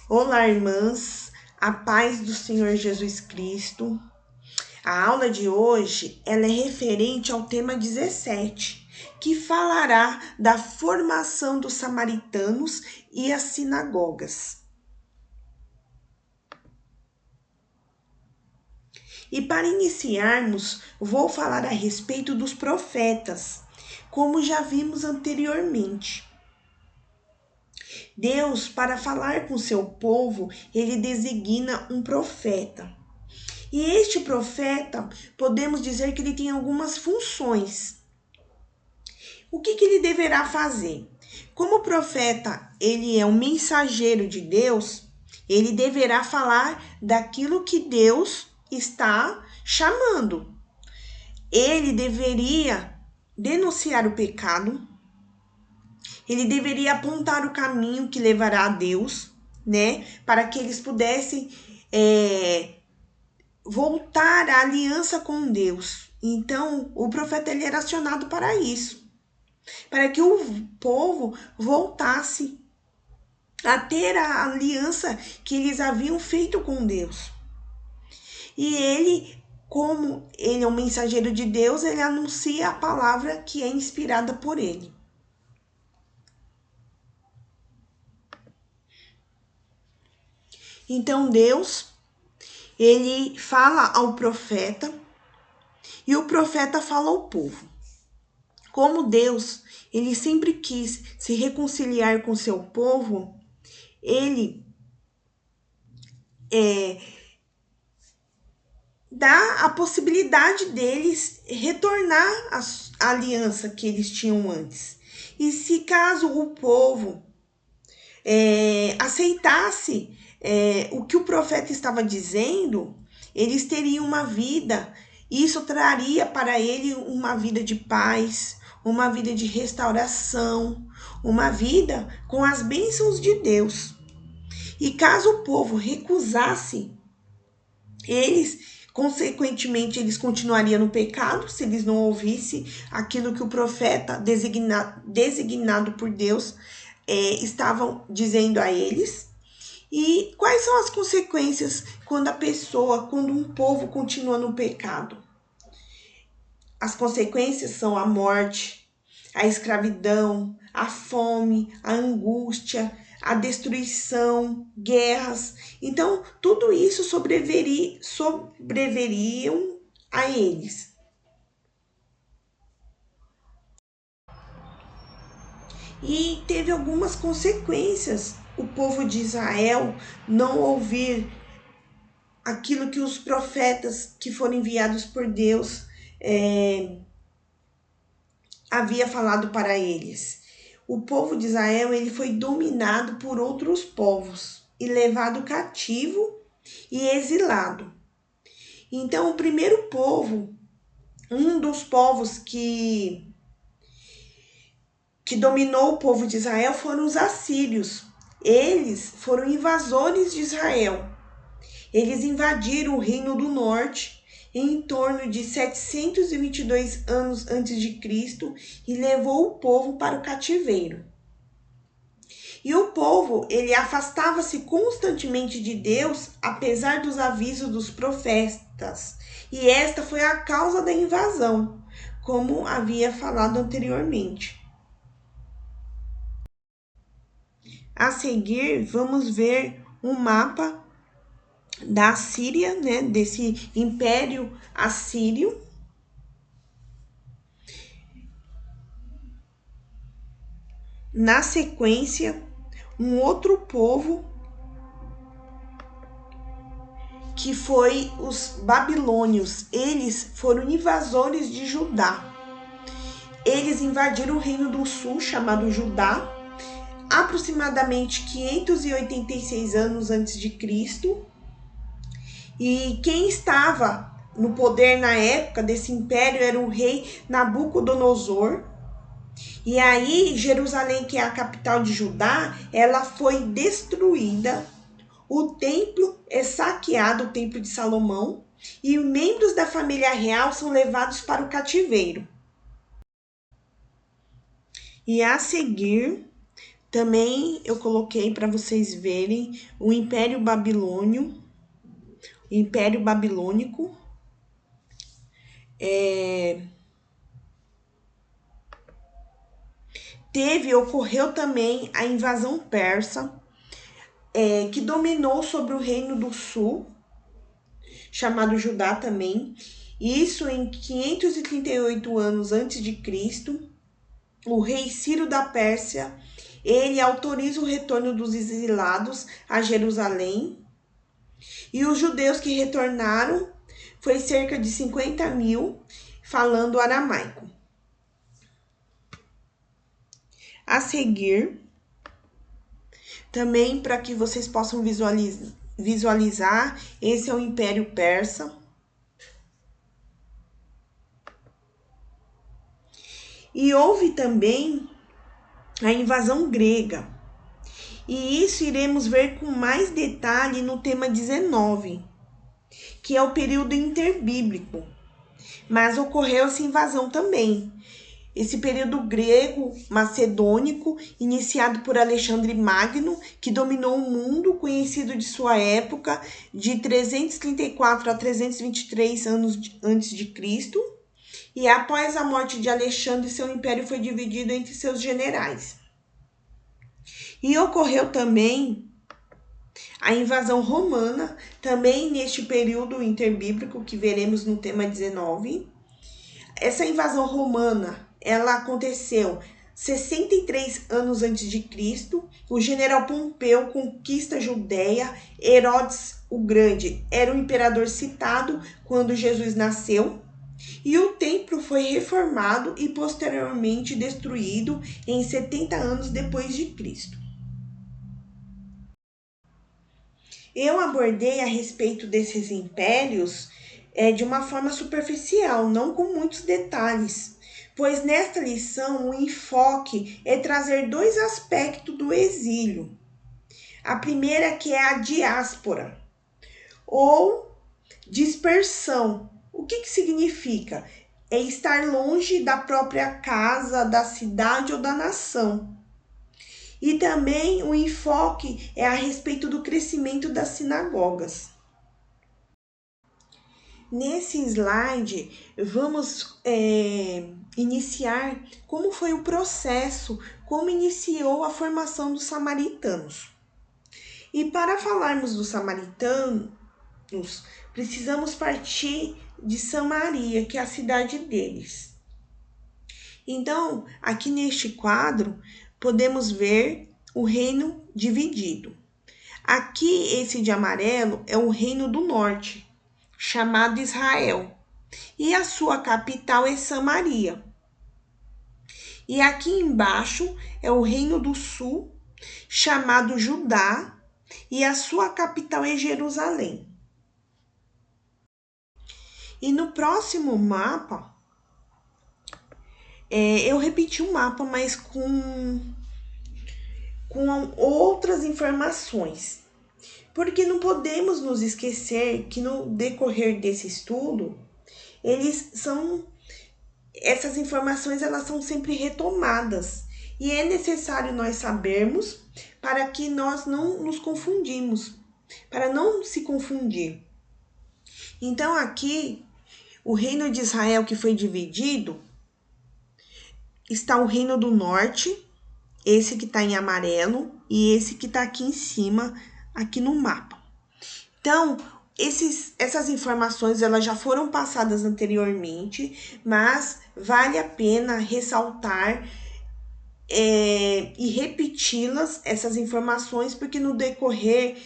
Olá, irmãs, a paz do Senhor Jesus Cristo. A aula de hoje, ela é referente ao tema 17, que falará da formação dos samaritanos e as sinagogas. E para iniciarmos, vou falar a respeito dos profetas, como já vimos anteriormente. Deus, para falar com seu povo, ele designa um profeta. E este profeta, podemos dizer que ele tem algumas funções. O que ele deverá fazer? Como o profeta, ele é um mensageiro de Deus, ele deverá falar daquilo que Deus está chamando. Ele deveria denunciar o pecado, ele deveria apontar o caminho que levará a Deus, né? Para que eles pudessem voltar à aliança com Deus. Então, o profeta ele era acionado para isso, para que o povo voltasse a ter a aliança que eles haviam feito com Deus. E ele, como ele é um mensageiro de Deus, ele anuncia a palavra que é inspirada por ele. Então, Deus, ele fala ao profeta e o profeta fala ao povo. Como Deus, ele sempre quis se reconciliar com seu povo, ele dá a possibilidade deles retornar à aliança que eles tinham antes. E se caso o povo aceitasse o que o profeta estava dizendo, eles teriam uma vida, isso traria para ele uma vida de paz, uma vida de restauração, uma vida com as bênçãos de Deus. E caso o povo recusasse, consequentemente, eles continuariam no pecado se eles não ouvissem aquilo que o profeta designado por Deus estavam dizendo a eles. E quais são as consequências quando um povo continua no pecado? As consequências são a morte, a escravidão, a fome, a angústia, a destruição, guerras. Então, tudo isso sobreveriam a eles. E teve algumas consequências. O povo de Israel não ouvir aquilo que os profetas que foram enviados por Deus havia falado para eles. O povo de Israel ele foi dominado por outros povos e levado cativo e exilado. Então, o primeiro povo, um dos povos que dominou o povo de Israel foram os assírios. Eles foram invasores de Israel. Eles invadiram o reino do norte em torno de 722 anos antes de Cristo e levou o povo para o cativeiro. E o povo, ele afastava-se constantemente de Deus, apesar dos avisos dos profetas. E esta foi a causa da invasão, como havia falado anteriormente. A seguir, vamos ver um mapa da Síria, né, desse Império Assírio. Na sequência, um outro povo que foi os babilônios. Eles foram invasores de Judá. Eles invadiram o reino do sul, chamado Judá, aproximadamente 586 anos antes de Cristo. E quem estava no poder na época desse império era o rei Nabucodonosor. E aí, Jerusalém, que é a capital de Judá, ela foi destruída. O templo é saqueado, o templo de Salomão, e membros da família real são levados para o cativeiro. E a seguir, Também eu coloquei para vocês verem o Império Babilônio, o Império Babilônico. Ocorreu também a invasão persa, que dominou sobre o Reino do Sul, chamado Judá também. Isso em 538 anos antes de Cristo. O rei Ciro da Pérsia, ele autoriza o retorno dos exilados a Jerusalém. E os judeus que retornaram foi cerca de 50.000 falando aramaico. A seguir, também para que vocês possam visualizar, esse é o Império Persa. E houve também a invasão grega. E isso iremos ver com mais detalhe no tema 19, que é o período interbíblico. Mas ocorreu essa invasão também. Esse período grego macedônico, iniciado por Alexandre Magno, que dominou o mundo, conhecido de sua época, de 334 a 323 anos antes de Cristo. E após a morte de Alexandre, seu império foi dividido entre seus generais. E ocorreu também a invasão romana, também neste período interbíblico que veremos no tema 19. Essa invasão romana, ela aconteceu 63 anos antes de Cristo. O general Pompeu conquista a Judéia. Herodes o Grande era o imperador citado quando Jesus nasceu. E o templo foi reformado e posteriormente destruído em 70 anos depois de Cristo. Eu abordei a respeito desses impérios de uma forma superficial, não com muitos detalhes, pois nesta lição o enfoque é trazer dois aspectos do exílio. A primeira que é a diáspora, ou dispersão. O que significa? É estar longe da própria casa, da cidade ou da nação. E também o enfoque é a respeito do crescimento das sinagogas. Nesse slide, vamos iniciar como foi o processo, como iniciou a formação dos samaritanos. E para falarmos dos samaritanos, precisamos partir de Samaria, que é a cidade deles. Então, aqui neste quadro, podemos ver o reino dividido. Aqui, esse de amarelo é o reino do norte, chamado Israel, e a sua capital é Samaria. E aqui embaixo é o reino do sul, chamado Judá, e a sua capital é Jerusalém. E no próximo mapa, eu repeti o mapa, mas com outras informações. Porque não podemos nos esquecer que no decorrer desse estudo, essas informações elas são sempre retomadas. E é necessário nós sabermos para que nós não nos confundimos, para não se confundir. Então aqui, o reino de Israel que foi dividido, está o reino do norte, esse que está em amarelo, e esse que está aqui em cima, aqui no mapa. Então, essas informações elas já foram passadas anteriormente, mas vale a pena ressaltar e repeti-las, essas informações, porque no decorrer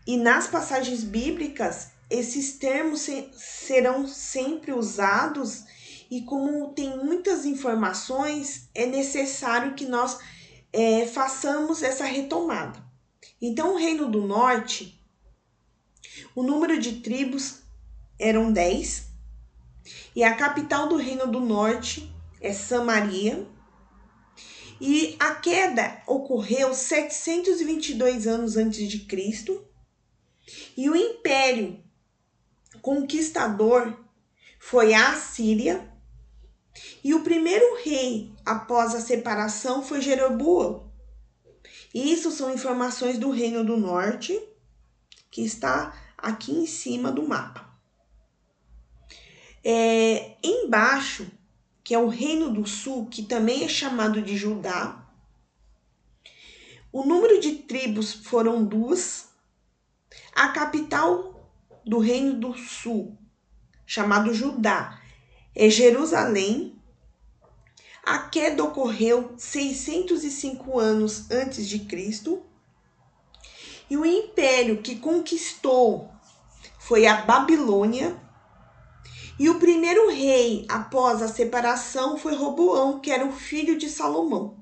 e nas passagens bíblicas, esses termos serão sempre usados, e como tem muitas informações, é necessário que nós façamos essa retomada. Então, o Reino do Norte, o número de tribos eram 10, e a capital do Reino do Norte é Samaria, e a queda ocorreu 722 anos antes de Cristo, e o império conquistador foi a Assíria, e o primeiro rei após a separação foi Jeroboão. Isso são informações do Reino do Norte, que está aqui em cima do mapa. Embaixo, que é o Reino do Sul, que também é chamado de Judá, o número de tribos foram 2. A capital do Reino do Sul, chamado Judá, é Jerusalém. A queda ocorreu 605 anos antes de Cristo. E o império que conquistou foi a Babilônia. E o primeiro rei após a separação foi Roboão, que era o filho de Salomão.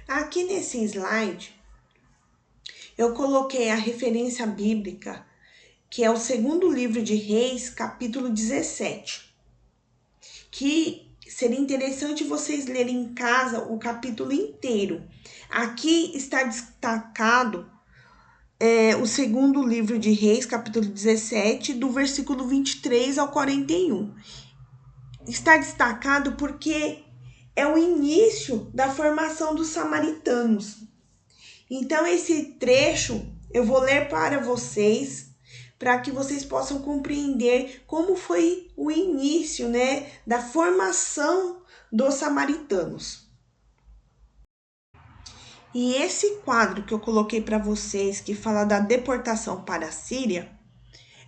Aqui nesse slide, eu coloquei a referência bíblica, que é o segundo livro de Reis, capítulo 17. Que seria interessante vocês lerem em casa o capítulo inteiro. Aqui está destacado o segundo livro de Reis, capítulo 17, do versículo 23 ao 41. Está destacado porque é o início da formação dos samaritanos. Então, esse trecho eu vou ler para vocês, para que vocês possam compreender como foi o início, né, da formação dos samaritanos. E esse quadro que eu coloquei para vocês, que fala da deportação para a Síria,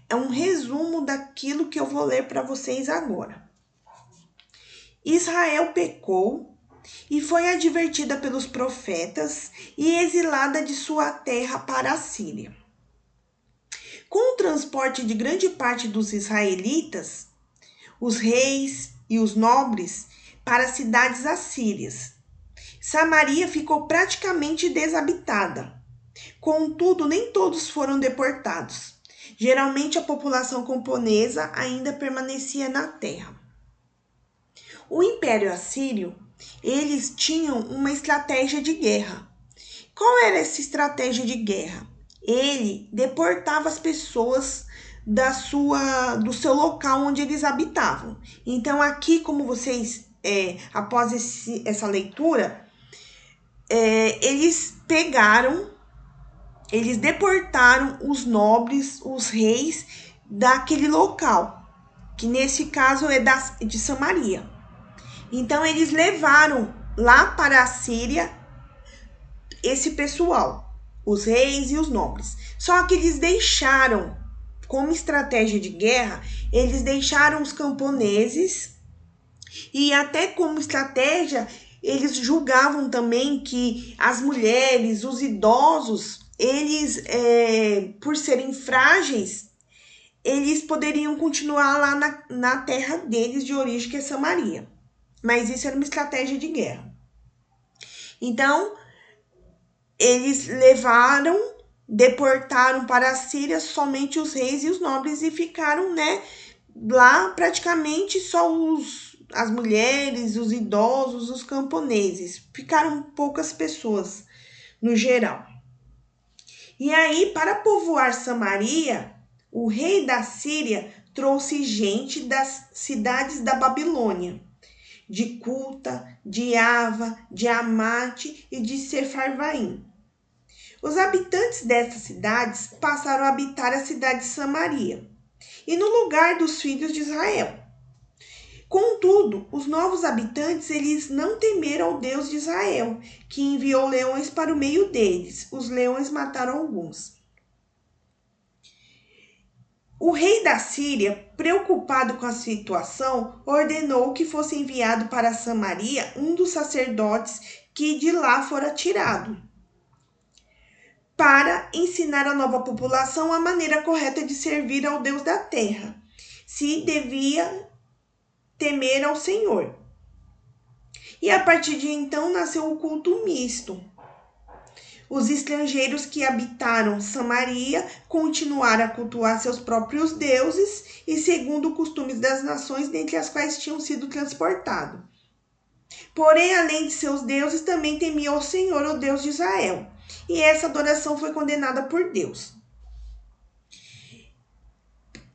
é um resumo daquilo que eu vou ler para vocês agora. Israel pecou e foi advertida pelos profetas e exilada de sua terra para a Síria. Com o transporte de grande parte dos israelitas, os reis e os nobres, para cidades assírias, Samaria ficou praticamente desabitada. Contudo, nem todos foram deportados. Geralmente a população camponesa ainda permanecia na terra. O Império Assírio, eles tinham uma estratégia de guerra. Qual era essa estratégia de guerra? Ele deportava as pessoas do seu local onde eles habitavam. Então, aqui, como vocês, após essa leitura, eles deportaram os nobres, os reis daquele local, que nesse caso é de Samaria. Então, eles levaram lá para a Síria esse pessoal, os reis e os nobres. Só que eles deixaram, como estratégia de guerra, eles deixaram os camponeses e até como estratégia, eles julgavam também que as mulheres, os idosos, eles, por serem frágeis, eles poderiam continuar lá na terra deles de origem, que é Samaria. Mas isso era uma estratégia de guerra. Então, eles deportaram para a Síria somente os reis e os nobres e ficaram, né, lá praticamente só as mulheres, os idosos, os camponeses. Ficaram poucas pessoas no geral. E aí, para povoar Samaria, o rei da Síria trouxe gente das cidades da Babilônia, de Cuta, de Ava, de Amate e de Sefarvaim. Os habitantes dessas cidades passaram a habitar a cidade de Samaria, e no lugar dos filhos de Israel. Contudo, os novos habitantes, eles não temeram ao Deus de Israel, que enviou leões para o meio deles. Os leões mataram alguns. O rei da Síria, preocupado com a situação, ordenou que fosse enviado para Samaria um dos sacerdotes que de lá fora tirado, para ensinar a nova população a maneira correta de servir ao Deus da terra, se devia temer ao Senhor. E a partir de então nasceu o culto misto. Os estrangeiros que habitaram Samaria continuaram a cultuar seus próprios deuses e segundo costumes das nações dentre as quais tinham sido transportados. Porém, além de seus deuses, também temiam ao Senhor, o Deus de Israel. E essa adoração foi condenada por Deus.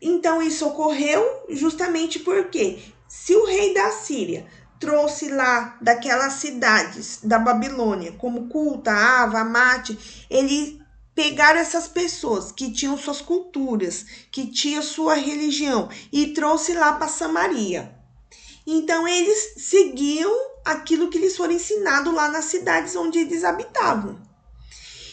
Então, isso ocorreu justamente porque, se o rei da Síria trouxe lá daquelas cidades da Babilônia, como Culta, Ava, Amate, ele pegaram essas pessoas que tinham suas culturas, que tinham sua religião e trouxe lá para Samaria. Então eles seguiam aquilo que lhes foram ensinado lá nas cidades onde eles habitavam.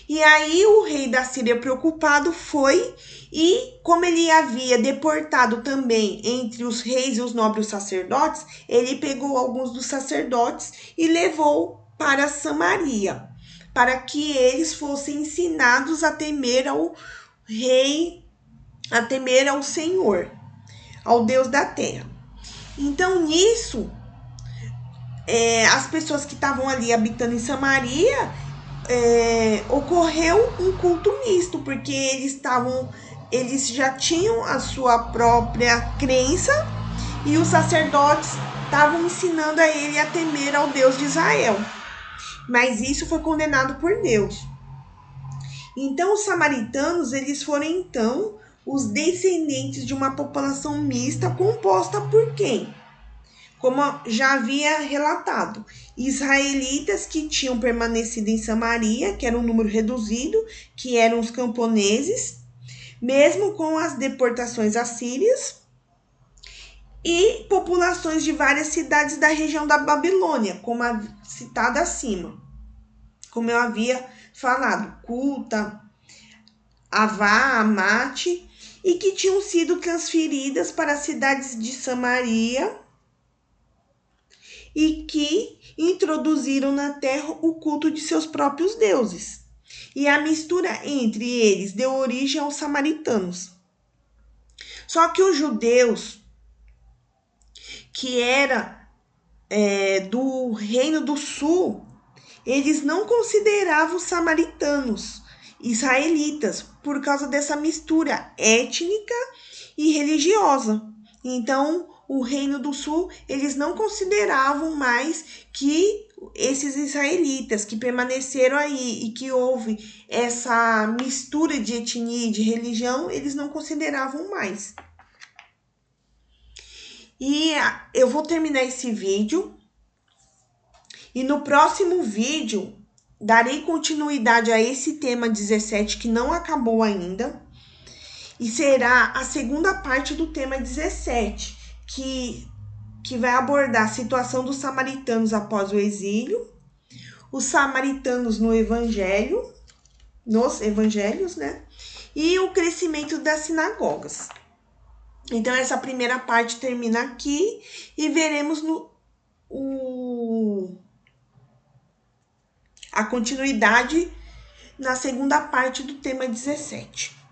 E aí o rei da Síria preocupado foi e como ele havia deportado também entre os reis e os nobres sacerdotes, ele pegou alguns dos sacerdotes e levou para Samaria, para que eles fossem ensinados a temer ao rei, a temer ao Senhor, ao Deus da terra. Então nisso, as pessoas que estavam ali habitando em Samaria, ocorreu um culto misto, porque eles já tinham a sua própria crença e os sacerdotes estavam ensinando a ele a temer ao Deus de Israel. Mas isso foi condenado por Deus. Então os samaritanos, eles foram então os descendentes de uma população mista composta por quem? Como já havia relatado, israelitas que tinham permanecido em Samaria, que era um número reduzido, que eram os camponeses, mesmo com as deportações assírias, e populações de várias cidades da região da Babilônia, como a citada acima, como eu havia falado, Culta, Avá, Amate, e que tinham sido transferidas para as cidades de Samaria, e que introduziram na terra o culto de seus próprios deuses. E a mistura entre eles deu origem aos samaritanos. Só que os judeus, que era do Reino do Sul, eles não consideravam os samaritanos israelitas por causa dessa mistura étnica e religiosa. Então, o Reino do Sul, eles não consideravam mais que esses israelitas que permaneceram aí e que houve essa mistura de etnia e de religião, eles não consideravam mais. E eu vou terminar esse vídeo e no próximo vídeo darei continuidade a esse tema 17 que não acabou ainda. E será a segunda parte do tema 17, que vai abordar a situação dos samaritanos após o exílio, os samaritanos no evangelho, nos evangelhos, né? E o crescimento das sinagogas. Então, essa primeira parte termina aqui e veremos a continuidade na segunda parte do tema 17.